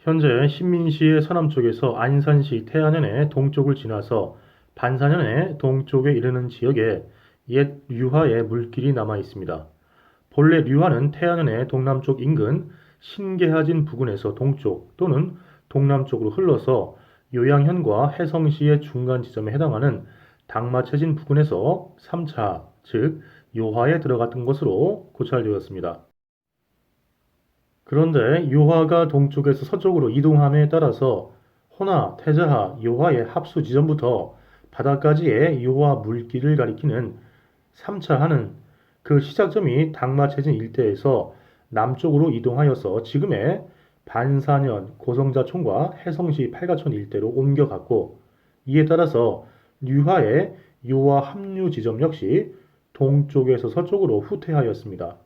현재 신민시의 서남쪽에서 안산시 태안현의 동쪽을 지나서 반산현의 동쪽에 이르는 지역에 옛 류화의 물길이 남아 있습니다. 본래 류화는 태안현의 동남쪽 인근 신계하진 부근에서 동쪽 또는 동남쪽으로 흘러서 요양현과 해성시의 중간 지점에 해당하는 당마체진 부근에서 3차, 즉 요화에 들어갔던 것으로 고찰되었습니다. 그런데 요화가 동쪽에서 서쪽으로 이동함에 따라서 호나, 태자하, 요화의 합수 지점부터 바다까지의 요화 물길을 가리키는 3차하는 그 시작점이 당마체진 일대에서 남쪽으로 이동하여서 지금의 반산현, 고성자촌과 해성시 팔가촌 일대로 옮겨갔고, 이에 따라서 류화의 요화 합류 지점 역시 동쪽에서 서쪽으로 후퇴하였습니다.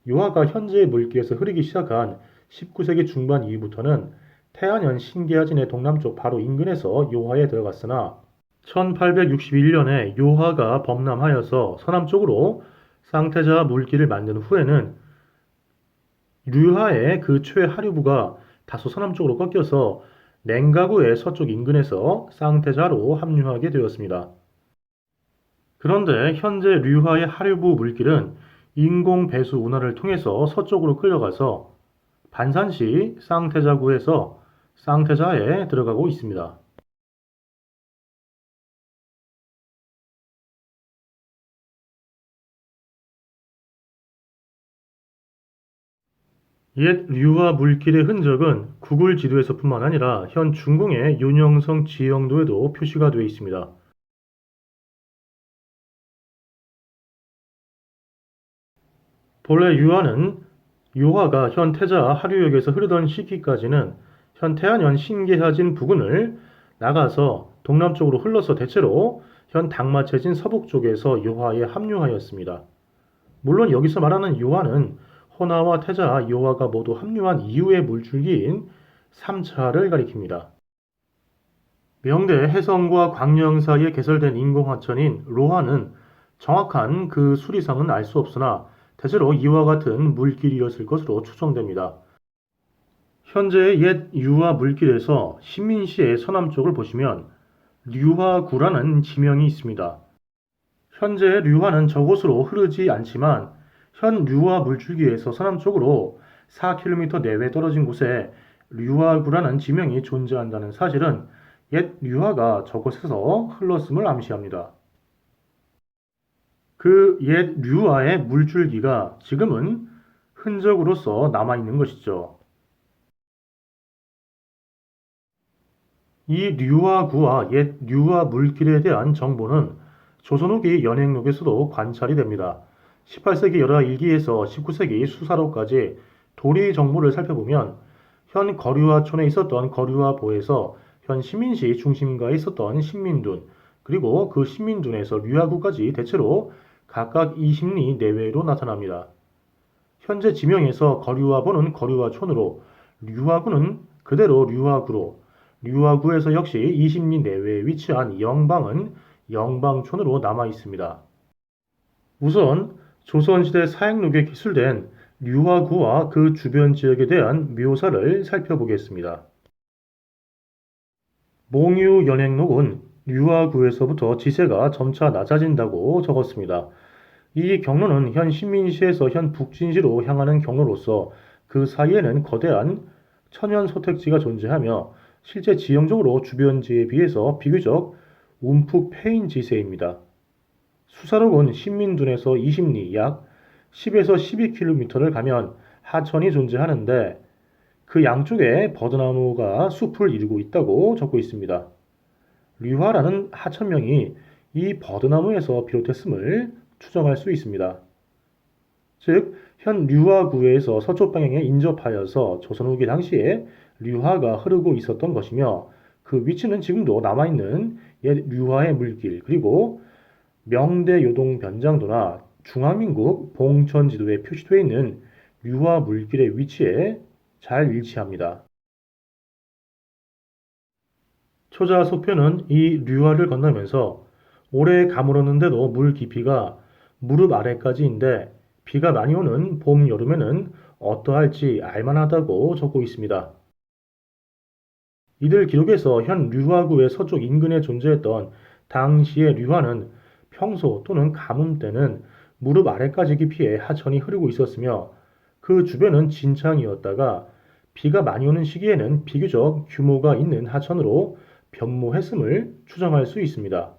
요하가 현재의 물길에서 흐르기 시작한 19세기 중반 이후부터는 태안현 신계하진의 동남쪽 바로 인근에서 요하에 들어갔으나 1861년에 요하가 범람하여서 서남쪽으로 쌍태자 물길을 만든 후에는 류하의 그 최하류부가 다소 서남쪽으로 꺾여서 냉가구의 서쪽 인근에서 쌍태자로 합류하게 되었습니다. 그런데 현재 류하의 하류부 물길은 인공 배수 운하를 통해서 서쪽으로 끌려가서 반산시 쌍태자구에서 쌍태자에 들어가고 있습니다. 옛 류화 물길의 흔적은 구글 지도에서뿐만 아니라 현 중공의 윤영성 지형도에도 표시가 되어 있습니다. 본래 유화는 요화가 현 태자 하류역에서 흐르던 시기까지는 현 태안현 신계하진 부근을 나가서 동남쪽으로 흘러서 대체로 현 당마체진 서북 쪽에서 요화에 합류하였습니다. 물론 여기서 말하는 요화는 호나와 태자, 요화가 모두 합류한 이후의 물줄기인 3차를 가리킵니다. 명대 해성과 광령 사이에 개설된 인공하천인 로하는 정확한 그 수리상은 알 수 없으나 대체로 이와 같은 물길이었을 것으로 추정됩니다. 현재의 옛 유화 물길에서 신민시의 서남쪽을 보시면 류화구라는 지명이 있습니다. 현재 류화는 저곳으로 흐르지 않지만 현 류화 물줄기에서 서남쪽으로 4km 내외 떨어진 곳에 류화구라는 지명이 존재한다는 사실은 옛 류화가 저곳에서 흘렀음을 암시합니다. 그 옛 류화의 물줄기가 지금은 흔적으로서 남아있는 것이죠. 이 류화구와 옛 류화 물길에 대한 정보는 조선 후기 연행록에서도 관찰이 됩니다. 18세기 여러 일기에서 19세기 수사록까지 도리 정보를 살펴보면 현 거류화촌에 있었던 거류화보에서 현 신민시 중심가에 있었던 신민둔, 그리고 그 신민둔에서 류화구까지 대체로 각각 20리 내외로 나타납니다. 현재 지명에서 거류화보는 거류화촌으로, 류화구는 그대로 류화구로, 류화구에서 역시 20리 내외에 위치한 영방은 영방촌으로 남아 있습니다. 우선 조선시대 사행록에 기술된 류화구와 그 주변 지역에 대한 묘사를 살펴보겠습니다. 몽유 연행록은 류화구에서부터 지세가 점차 낮아진다고 적었습니다. 이 경로는 현 신민시에서 현 북진시로 향하는 경로로서 그 사이에는 거대한 천연 소택지가 존재하며 실제 지형적으로 주변지에 비해서 비교적 움푹 패인 지세입니다. 수사록은 신민둔에서 20리 약 10에서 12km를 가면 하천이 존재하는데 그 양쪽에 버드나무가 숲을 이루고 있다고 적고 있습니다. 류화라는 하천명이 이 버드나무에서 비롯했음을 추정할 수 있습니다. 즉, 현 류화구에서 서쪽 방향에 인접하여서 조선 후기 당시에 류화가 흐르고 있었던 것이며 그 위치는 지금도 남아있는 옛 류화의 물길 그리고 명대 요동 변장도나 중화민국 봉천지도에 표시되어 있는 류화 물길의 위치에 잘 일치합니다. 초자 소표는 이 류화를 건너면서 오래 가물었는데도 물 깊이가 무릎 아래까지인데 비가 많이 오는 봄, 여름에는 어떠할지 알만하다고 적고 있습니다. 이들 기록에서 현 류화구의 서쪽 인근에 존재했던 당시의 류화는 평소 또는 가뭄 때는 무릎 아래까지 깊이의 하천이 흐르고 있었으며 그 주변은 진창이었다가 비가 많이 오는 시기에는 비교적 규모가 있는 하천으로 변모했음을 추정할 수 있습니다.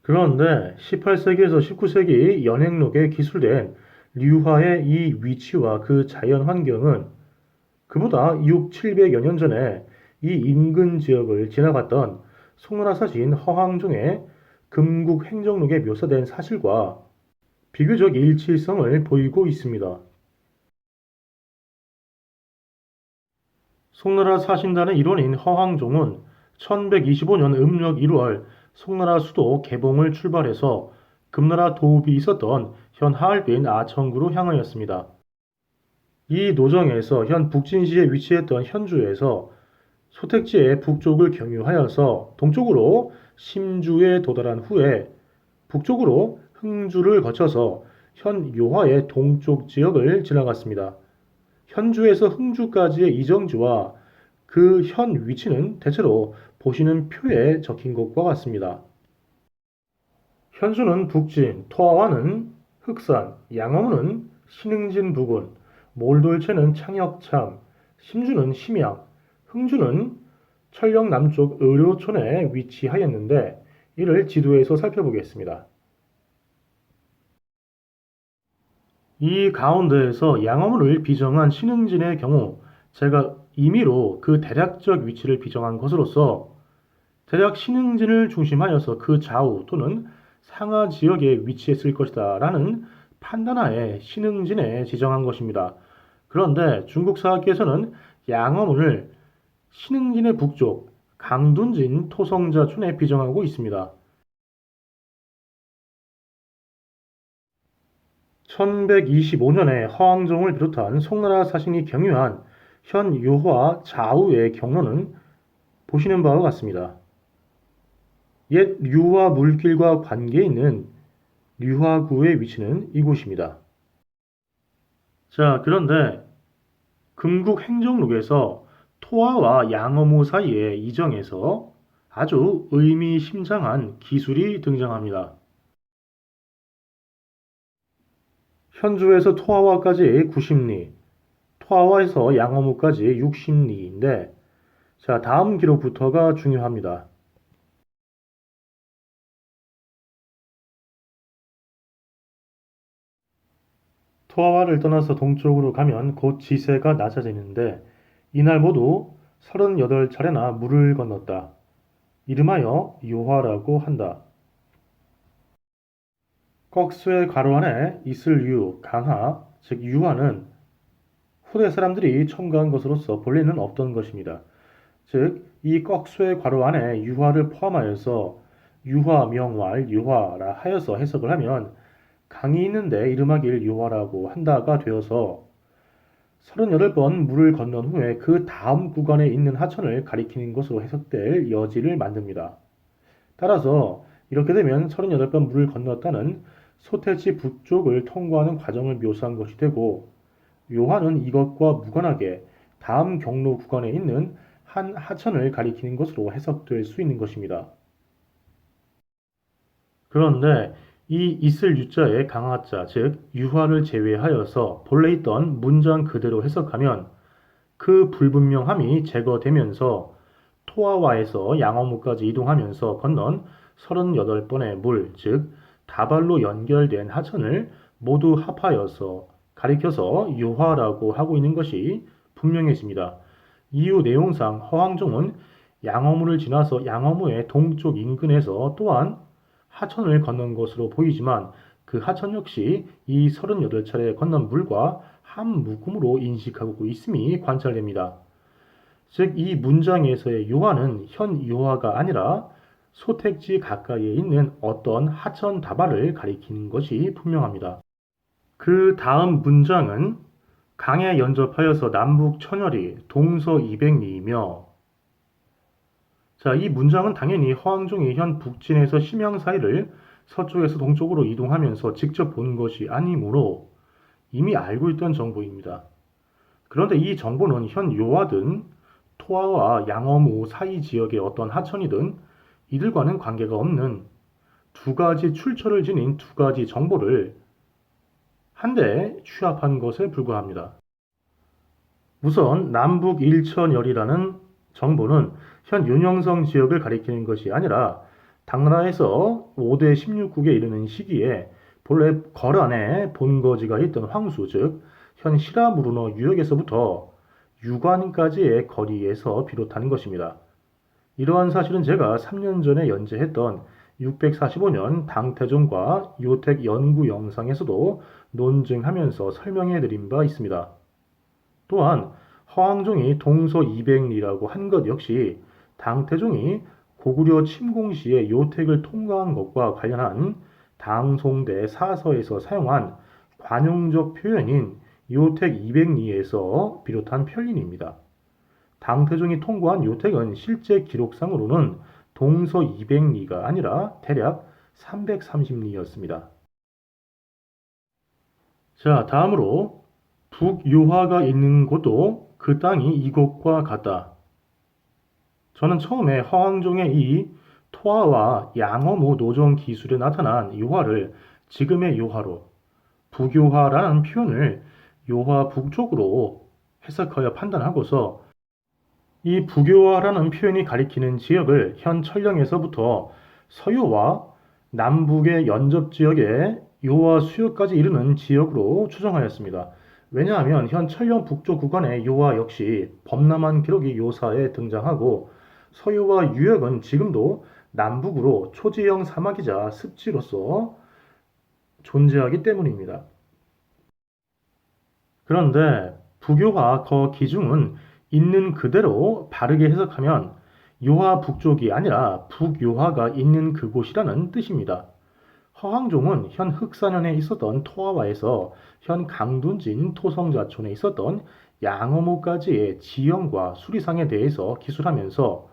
그런데 18세기에서 19세기 연행록에 기술된 류화의 이 위치와 그 자연 환경은 그보다 6, 700여 년 전에 이 인근 지역을 지나갔던 송나라 사신 허황종의 금국 행정록에 묘사된 사실과 비교적 일치성을 보이고 있습니다. 송나라 사신단의 일원인 허황종은 1125년 음력 1월 송나라 수도 개봉을 출발해서 금나라 도읍이 있었던 현 하얼빈 아천구로 향하였습니다. 이 노정에서 현 북진시에 위치했던 현주에서 소택지의 북쪽을 경유하여서 동쪽으로 심주에 도달한 후에 북쪽으로 흥주를 거쳐서 현 요하의 동쪽 지역을 지나갔습니다. 현주에서 흥주까지의 이정지와 그 현 위치는 대체로 보시는 표에 적힌 것과 같습니다. 현주는 북진, 토하와는 흑산, 양어무는 신흥진 부근, 몰돌체는 창역참, 심주는 심양, 흥주는 철령 남쪽 의료촌에 위치하였는데 이를 지도에서 살펴보겠습니다. 이 가운데에서 양어문을 비정한 신흥진의 경우 제가 임의로 그 대략적 위치를 비정한 것으로서 대략 신흥진을 중심하여서 그 좌우 또는 상하 지역에 위치했을 것이다 라는 판단하에 신흥진에 지정한 것입니다. 그런데 중국 사학계에서는 양어문을 신흥진의 북쪽 강둔진 토성자촌에 비정하고 있습니다. 1125년에 허황종을 비롯한 송나라 사신이 경유한 현 요화 좌우의 경로는 보시는 바와 같습니다. 옛 류화 물길과 관계 있는 류화구의 위치는 이곳입니다. 자, 그런데 금국 행정록에서 토하와 양어무 사이의 이정에서 아주 의미심장한 기술이 등장합니다. 현주에서 토하와까지 90리, 토하와에서 양어무까지 60리인데 자, 다음 기록부터가 중요합니다. 토하와를 떠나서 동쪽으로 가면 곧 지세가 낮아지는데 이날 모두 38차례나 물을 건넜다. 이름하여 요화라고 한다. 꺽쇠 괄호 안에 있을 유, 강하, 즉 유화는 후대 사람들이 첨가한 것으로서 본래는 없던 것입니다. 즉, 이 꺽쇠 괄호 안에 유화를 포함하여서 유화, 명활, 유화라 하여서 해석을 하면 강이 있는데 이름하길 유화라고 한다가 되어서 38번 물을 건넌 후에 그 다음 구간에 있는 하천을 가리키는 것으로 해석될 여지를 만듭니다. 따라서 이렇게 되면 38번 물을 건넜다는 소태지 북쪽을 통과하는 과정을 묘사한 것이 되고 요한은 이것과 무관하게 다음 경로 구간에 있는 한 하천을 가리키는 것으로 해석될 수 있는 것입니다. 그런데 이 있을 유자의 강하자, 즉 유화를 제외하여서 본래 있던 문장 그대로 해석하면 그 불분명함이 제거되면서 토하와에서 양어무까지 이동하면서 건넌 38번의 물, 즉 다발로 연결된 하천을 모두 합하여서 가리켜서 유화라고 하고 있는 것이 분명해집니다. 이후 내용상 허황종은 양어무를 지나서 양어무의 동쪽 인근에서 또한 하천을 건넌 것으로 보이지만 그 하천 역시 이 38차례 건넌 물과 한 묶음으로 인식하고 있음이 관찰됩니다. 즉, 이 문장에서의 요하는 현 요하가 아니라 소택지 가까이에 있는 어떤 하천 다발을 가리키는 것이 분명합니다. 그 다음 문장은 강에 연접하여서 남북 천여리, 동서 200리이며 자, 이 문장은 당연히 허황종이 현 북진에서 심양 사이를 서쪽에서 동쪽으로 이동하면서 직접 본 것이 아니므로 이미 알고 있던 정보입니다. 그런데 이 정보는 현 요하든 토하와 양어무 사이 지역의 어떤 하천이든 이들과는 관계가 없는 두 가지 출처를 지닌 두 가지 정보를 한데 취합한 것에 불과합니다. 우선 남북 일천열이라는 정보는 현 윤영성 지역을 가리키는 것이 아니라 당나라에서 5대 16국에 이르는 시기에 본래 거란에 본거지가 있던 황수, 즉 현 시라무르너 유역에서부터 유관까지의 거리에서 비롯한 것입니다. 이러한 사실은 제가 3년 전에 연재했던 645년 당태종과 요택 연구 영상에서도 논증하면서 설명해 드린 바 있습니다. 또한 허황종이 동서 200리라고 한 것 역시 당태종이 고구려 침공 시에 요택을 통과한 것과 관련한 당송대 사서에서 사용한 관용적 표현인 요택 200리에서 비롯한 편린입니다. 당태종이 통과한 요택은 실제 기록상으로는 동서 200리가 아니라 대략 330리였습니다. 자, 다음으로 북요하가 있는 곳도 그 땅이 이곳과 같다. 저는 처음에 허황종의 이 토하와 양어무 노정 기술에 나타난 요하를 지금의 요하로, 북요하라는 표현을 요하 북쪽으로 해석하여 판단하고서 이 북요하라는 표현이 가리키는 지역을 현 천령에서부터 서요와 남북의 연접 지역의 요하 수요까지 이르는 지역으로 추정하였습니다. 왜냐하면 현 천령 북쪽 구간의 요하 역시 범람한 기록이 요사에 등장하고 서요와 유역은 지금도 남북으로 초지형 사막이자 습지로서 존재하기 때문입니다. 그런데 북요하 거 기중은 있는 그대로 바르게 해석하면 요하 북쪽이 아니라 북요하가 있는 그곳이라는 뜻입니다. 허황종은 현 흑산현에 있었던 토하와에서 현 강둔진 토성자촌에 있었던 양어무까지의 지형과 수리상에 대해서 기술하면서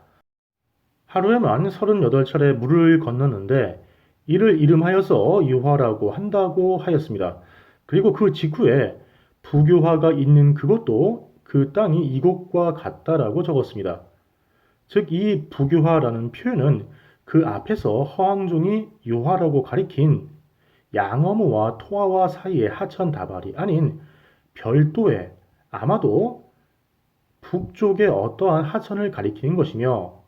하루에만 38차례 물을 건넜는데 이를 이름하여서 요하라고 한다고 하였습니다. 그리고 그 직후에 북요하가 있는 그것도 그 땅이 이곳과 같다라고 적었습니다. 즉, 이 북요하라는 표현은 그 앞에서 허황종이 요하라고 가리킨 양어무와 토하와 사이의 하천 다발이 아닌 별도의 아마도 북쪽의 어떠한 하천을 가리키는 것이며,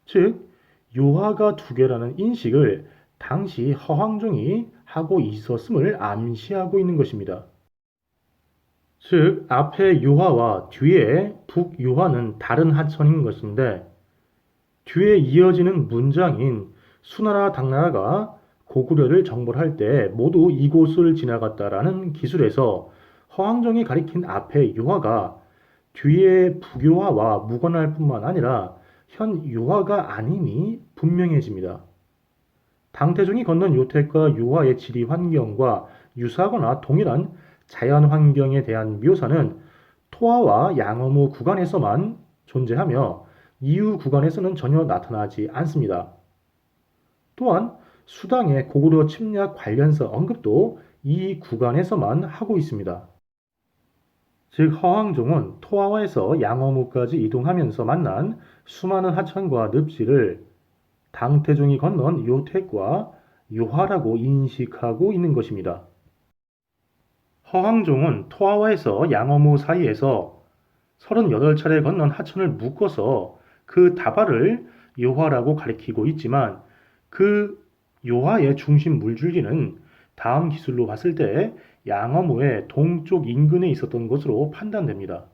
즉 요하가 두 개라는 인식을 당시 허황종이 하고 있었음을 암시하고 있는 것입니다. 즉 앞에 요하와 뒤에 북요하는 다른 하천인 것인데 뒤에 이어지는 문장인 수나라 당나라가 고구려를 정벌할 때 모두 이곳을 지나갔다라는 기술에서 허황종이 가리킨 앞의 요하가 뒤에 북요하와 무관할 뿐만 아니라 현 요하가 아님이 분명해집니다. 당태종이 건넌 요택과 요하의 지리 환경과 유사하거나 동일한 자연 환경에 대한 묘사는 토하와 양어무 구간에서만 존재하며 이후 구간에서는 전혀 나타나지 않습니다. 또한 수당의 고구려 침략 관련서 언급도 이 구간에서만 하고 있습니다. 즉 허황종은 토하와에서 양어무까지 이동하면서 만난 수많은 하천과 늪지를 당태종이 건넌 요택과 요하라고 인식하고 있는 것입니다. 허황종은 토하와에서 양어무 사이에서 38차례 건넌 하천을 묶어서 그 다발을 요하라고 가리키고 있지만 그 요하의 중심 물줄기는 다음 기술로 봤을 때 양어무의 동쪽 인근에 있었던 것으로 판단됩니다.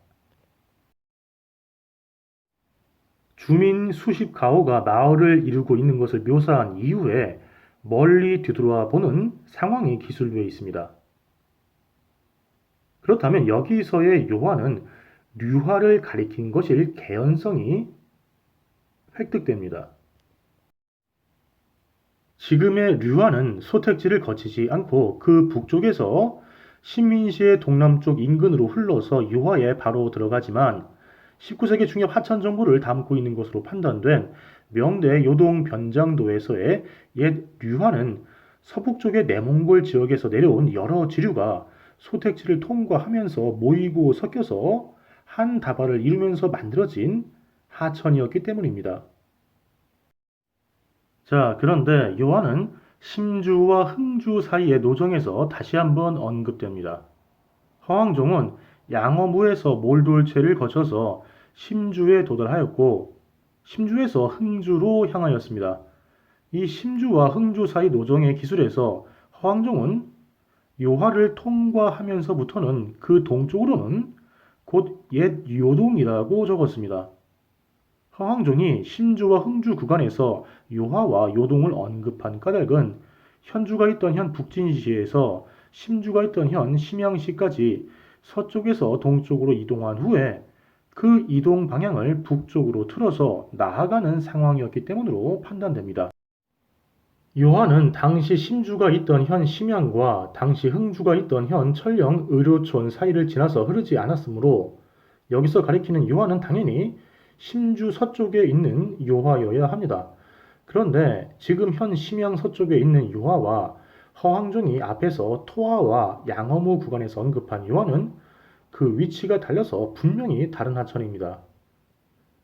주민 수십 가호가 마을을 이루고 있는 것을 묘사한 이후에 멀리 뒤돌아 보는 상황이 기술되어 있습니다. 그렇다면 여기서의 요하는 류하를 가리킨 것일 개연성이 획득됩니다. 지금의 류하는 소택지를 거치지 않고 그 북쪽에서 신민시의 동남쪽 인근으로 흘러서 요하에 바로 들어가지만 19세기 중엽 하천 정보를 담고 있는 것으로 판단된 명대 요동 변장도에서의 옛 류하는 서북쪽의 내몽골 지역에서 내려온 여러 지류가 소택지를 통과하면서 모이고 섞여서 한 다발을 이루면서 만들어진 하천이었기 때문입니다. 자, 그런데 요한은 심주와 흥주 사이의 노정에서 다시 한번 언급됩니다. 허황종은 양어무에서 몰돌체를 거쳐서 심주에 도달하였고 심주에서 흥주로 향하였습니다. 이 심주와 흥주 사이 노정의 기술에서 허황종은 요하를 통과하면서부터는 그 동쪽으로는 곧 옛 요동이라고 적었습니다. 허황종이 심주와 흥주 구간에서 요하와 요동을 언급한 까닭은 현주가 있던 현 북진시에서 심주가 있던 현 심양시까지 서쪽에서 동쪽으로 이동한 후에 그 이동 방향을 북쪽으로 틀어서 나아가는 상황이었기 때문으로 판단됩니다. 요한은 당시 심주가 있던 현 심양과 당시 흥주가 있던 현 철령 의료촌 사이를 지나서 흐르지 않았으므로 여기서 가리키는 요한은 당연히 심주 서쪽에 있는 요하여야 합니다. 그런데 지금 현 심양 서쪽에 있는 요하와 허황종이 앞에서 토하와 양어무 구간에서 언급한 요하는 그 위치가 달려서 분명히 다른 하천입니다.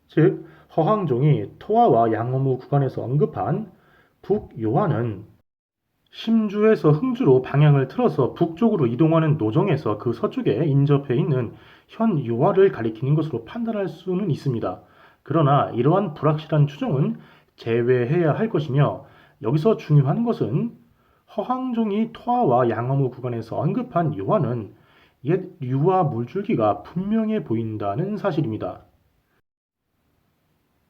즉 허황종이 토하와 양어무 구간에서 언급한 북요하는 심주에서 흥주로 방향을 틀어서 북쪽으로 이동하는 노정에서 그 서쪽에 인접해 있는 현 요하를 가리키는 것으로 판단할 수는 있습니다. 그러나 이러한 불확실한 추정은 제외해야 할 것이며 여기서 중요한 것은 허황종이 토하와 양어무 구간에서 언급한 요하는 옛 유화 물줄기가 분명해 보인다는 사실입니다.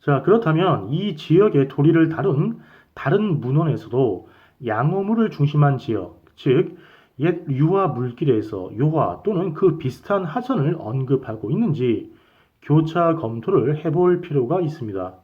자, 그렇다면 이 지역의 도리를 다룬 다른 문헌에서도 양어물을 중심한 지역, 즉 옛 유화 물길에서 요화 또는 그 비슷한 하천을 언급하고 있는지 교차 검토를 해볼 필요가 있습니다.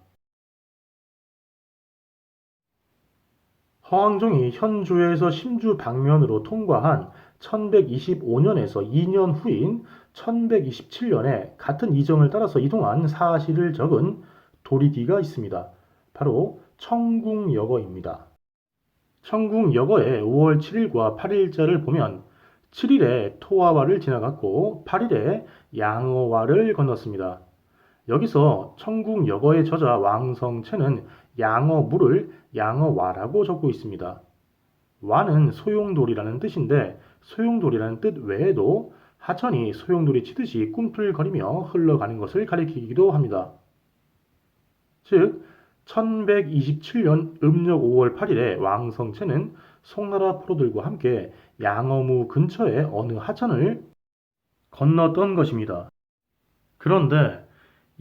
허황종이 현주에서 심주 방면으로 통과한 1125년에서 2년 후인 1127년에 같은 이정을 따라서 이동한 사실을 적은 도리기가 있습니다. 바로 청궁여거입니다. 청궁여거의 5월 7일과 8일자를 보면 7일에 토화와를 지나갔고 8일에 양어와를 건넜습니다. 여기서 청궁여거의 저자 왕성채는 양어물을 양어와라고 적고 있습니다. 와는 소용돌이라는 뜻인데 소용돌이라는 뜻 외에도 하천이 소용돌이 치듯이 꿈틀거리며 흘러가는 것을 가리키기도 합니다. 즉 1127년 음력 5월 8일에 왕성채는 송나라 포로들과 함께 양어무 근처의 어느 하천을 건넜던 것입니다. 그런데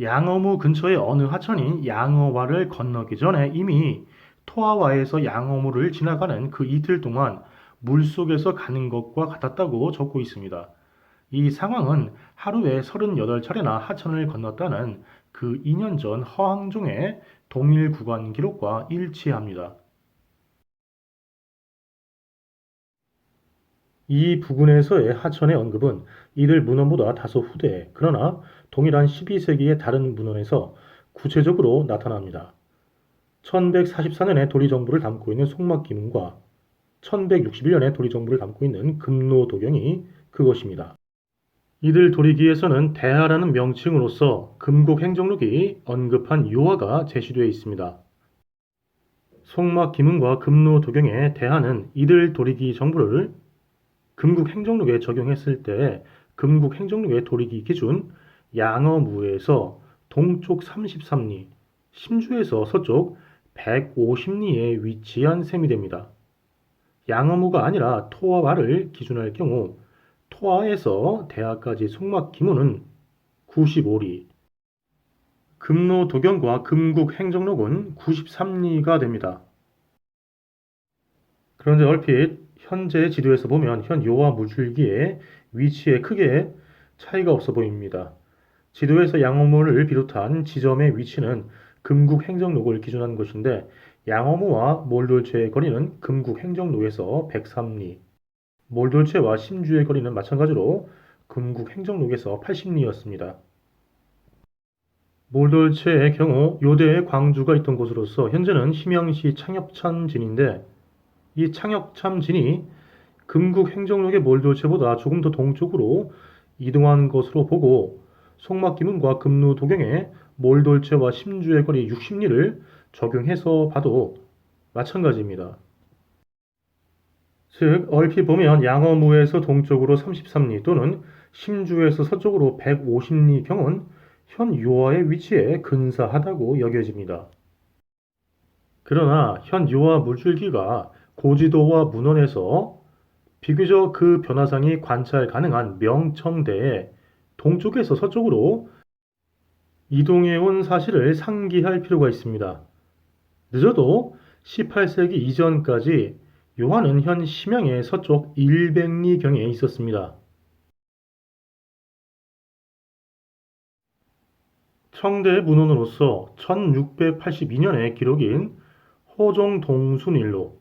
양어무 근처의 어느 하천인 양어와를 건너기 전에 이미 토하와에서 양어무를 지나가는 그 이틀 동안 물속에서 가는 것과 같았다고 적고 있습니다. 이 상황은 하루에 38차례나 하천을 건넜다는 그 2년 전 허황종의 동일 구간 기록과 일치합니다. 이 부근에서의 하천의 언급은 이들 문헌보다 다소 후대, 그러나 동일한 12세기의 다른 문헌에서 구체적으로 나타납니다. 1144년에 도리정부를 담고 있는 송막기문과 1161년에 도리정부를 담고 있는 금노도경이 그것입니다. 이들 도리기에서는 대하라는 명칭으로서 금곡행정록이 언급한 요하가 제시되어 있습니다. 송막기문과 금노도경의 대하는 이들 도리기 정부를 금국행정록에 적용했을 때 금국행정록의 도리기 기준 양어무에서 동쪽 33리, 심주에서 서쪽 150리에 위치한 셈이 됩니다. 양어무가 아니라 토하와를 기준할 경우 토하에서 대하까지 송막기문은 95리, 금노도경과 금국행정록은 93리가 됩니다. 그런데 얼핏 현재 지도에서 보면 현 요하 물줄기의 위치에 크게 차이가 없어 보입니다. 지도에서 양어무를 비롯한 지점의 위치는 금국행정록을 기준한 것인데 양어무와 몰돌체의 거리는 금국행정록에서 103리, 몰돌체와 심주의 거리는 마찬가지로 금국행정록에서 80리였습니다. 몰돌체의 경우 요대에 광주가 있던 곳으로서 현재는 심양시 창역참진인데 이 창역참진이 금국행정록의 몰돌체보다 조금 더 동쪽으로 이동한 것으로 보고 송막기문과 금루도경에 몰돌체와 심주의 거리 60리를 적용해서 봐도 마찬가지입니다. 즉 얼핏 보면 양어무에서 동쪽으로 33리 또는 심주에서 서쪽으로 150리경은 현 요하의 위치에 근사하다고 여겨집니다. 그러나 현 요하 물줄기가 고지도와 문헌에서 비교적 그 변화상이 관찰 가능한 명청대의 동쪽에서 서쪽으로 이동해 온 사실을 상기할 필요가 있습니다. 늦어도 18세기 이전까지 요하는 현 심양의 서쪽 100리경에 있었습니다. 청대 문헌으로서 1682년의 기록인 호종동순일로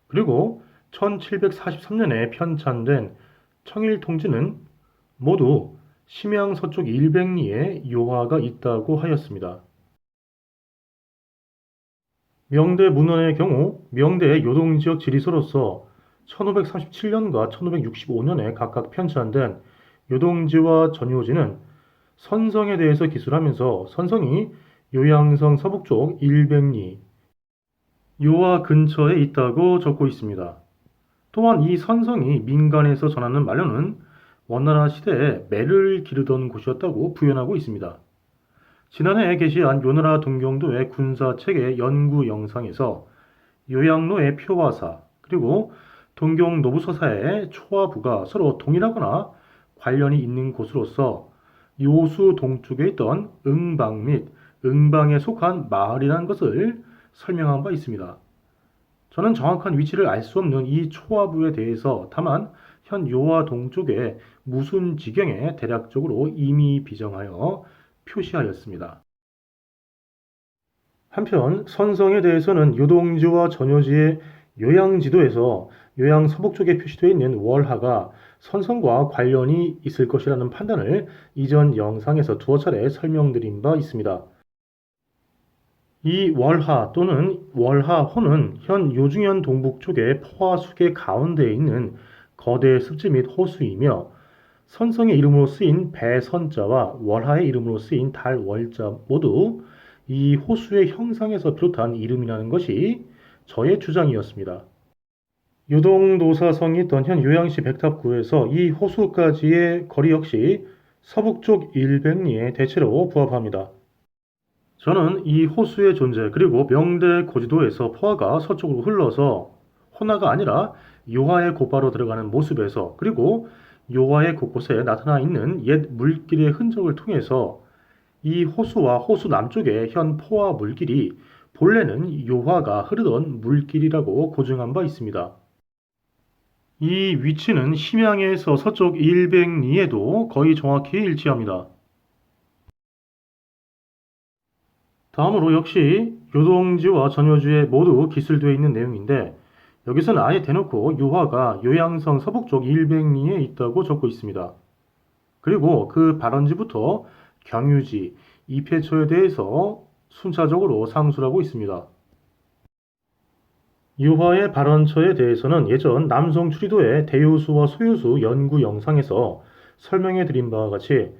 그리고 1743년에 편찬된 청일통지는 모두 심양 서쪽 100리에 요하가 있다고 하였습니다. 명대 문헌의 경우 명대의 요동지역 지리서로서 1537년과 1565년에 각각 편찬된 요동지와 전요지는 선성에 대해서 기술하면서 선성이 요양성 서북쪽 100리 요하 근처에 있다고 적고 있습니다. 또한 이 선성이 민간에서 전하는 말로는 원나라 시대에 매를 기르던 곳이었다고 부연하고 있습니다. 지난해 게시한 요나라 동경도의 군사체계 연구 영상에서 요양로의 표화사 그리고 동경 노부서사의 초화부가 서로 동일하거나 관련이 있는 곳으로서 요수 동쪽에 있던 응방 및 응방에 속한 마을이라는 것을 설명한 바 있습니다. 저는 정확한 위치를 알 수 없는 이 초화부에 대해서 다만 현 요하 동쪽에 무슨 지경에 대략적으로 이미 비정하여 표시하였습니다. 한편 선성에 대해서는 요동지와 전요지의 요양지도에서 요양 서북쪽에 표시되어 있는 월하가 선성과 관련이 있을 것이라는 판단을 이전 영상에서 두어 차례 설명드린 바 있습니다. 이 월하 또는 월하호는 현 요중현 동북쪽의 포화숲의 가운데에 있는 거대 습지 및 호수이며 선성의 이름으로 쓰인 배선자와 월하의 이름으로 쓰인 달월자 모두 이 호수의 형상에서 비롯한 이름이라는 것이 저의 주장이었습니다. 요동도사성이 있던 현 요양시 백탑구에서 이 호수까지의 거리 역시 서북쪽 100리에 대체로 부합합니다. 저는 이 호수의 존재 그리고 명대 고지도에서 포화가 서쪽으로 흘러서 호나가 아니라 요하의 곧바로 들어가는 모습에서 그리고 요하의 곳곳에 나타나 있는 옛 물길의 흔적을 통해서 이 호수와 호수 남쪽의 현 포화 물길이 본래는 요하가 흐르던 물길이라고 고증한 바 있습니다. 이 위치는 심양에서 서쪽 100리에도 거의 정확히 일치합니다. 다음으로 역시 요동지와 전요지에 모두 기술되어 있는 내용인데 여기서는 아예 대놓고 요하가 요양성 서북쪽 100리에 있다고 적고 있습니다. 그리고 그 발원지부터 경유지, 이폐처에 대해서 순차적으로 상수를 하고 있습니다. 요하의 발원처에 대해서는 예전 남송 추리도의 대요수와 소요수 연구 영상에서 설명해 드린 바와 같이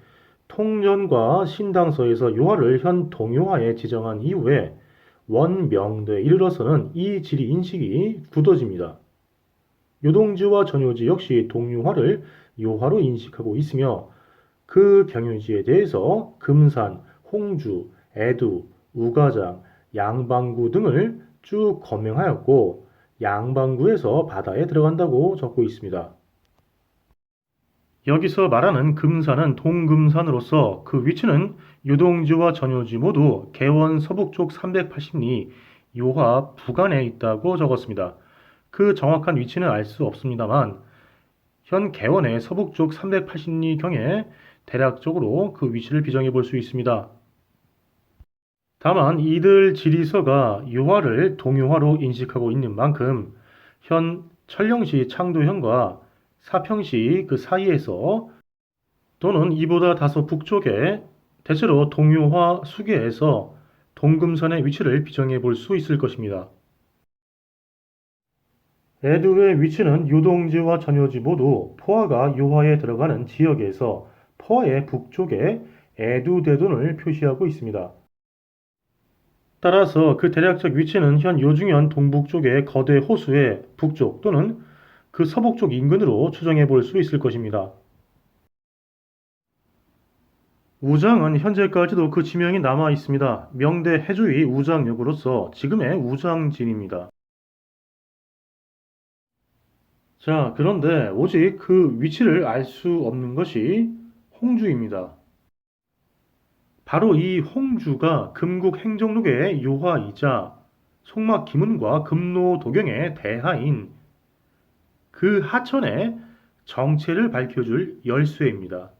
통전과 신당서에서 요하를 현 동요하에 지정한 이후에 원명대에 이르러서는 이 지리 인식이 굳어집니다. 요동지와 전요지 역시 동요하를 요하로 인식하고 있으며 그 경유지에 대해서 금산, 홍주, 애두, 우가장, 양방구 등을 쭉 거명하였고 양방구에서 바다에 들어간다고 적고 있습니다. 여기서 말하는 금산은 동금산으로서 그 위치는 요동지와 전요지 모두 개원 서북쪽 380리 요하 북안에 있다고 적었습니다. 그 정확한 위치는 알 수 없습니다만 현 개원의 서북쪽 380리경에 대략적으로 그 위치를 비정해 볼 수 있습니다. 다만 이들 지리서가 요하를 동요하로 인식하고 있는 만큼 현 천령시 창도현과 사평시 그 사이에서 또는 이보다 다소 북쪽에 대체로 동요화 수계에서 동금산의 위치를 비정해 볼 수 있을 것입니다. 애두의 위치는 요동지와 전요지 모두 포화가 요하에 들어가는 지역에서 퍼의 북쪽에 에두대돈을 표시하고 있습니다. 따라서 그 대략적 위치는 현 요중현 동북쪽의 거대 호수의 북쪽 또는 그 서북쪽 인근으로 추정해 볼 수 있을 것입니다. 우장은 현재까지도 그 지명이 남아 있습니다. 명대 해주의 우장역으로서 지금의 우장진입니다. 자, 그런데 오직 그 위치를 알 수 없는 것이 홍주입니다. 바로 이 홍주가 금국 행정록의 요하이자 송막 기문과 금노 도경의 대하인 그 하천의 정체를 밝혀줄 열쇠입니다.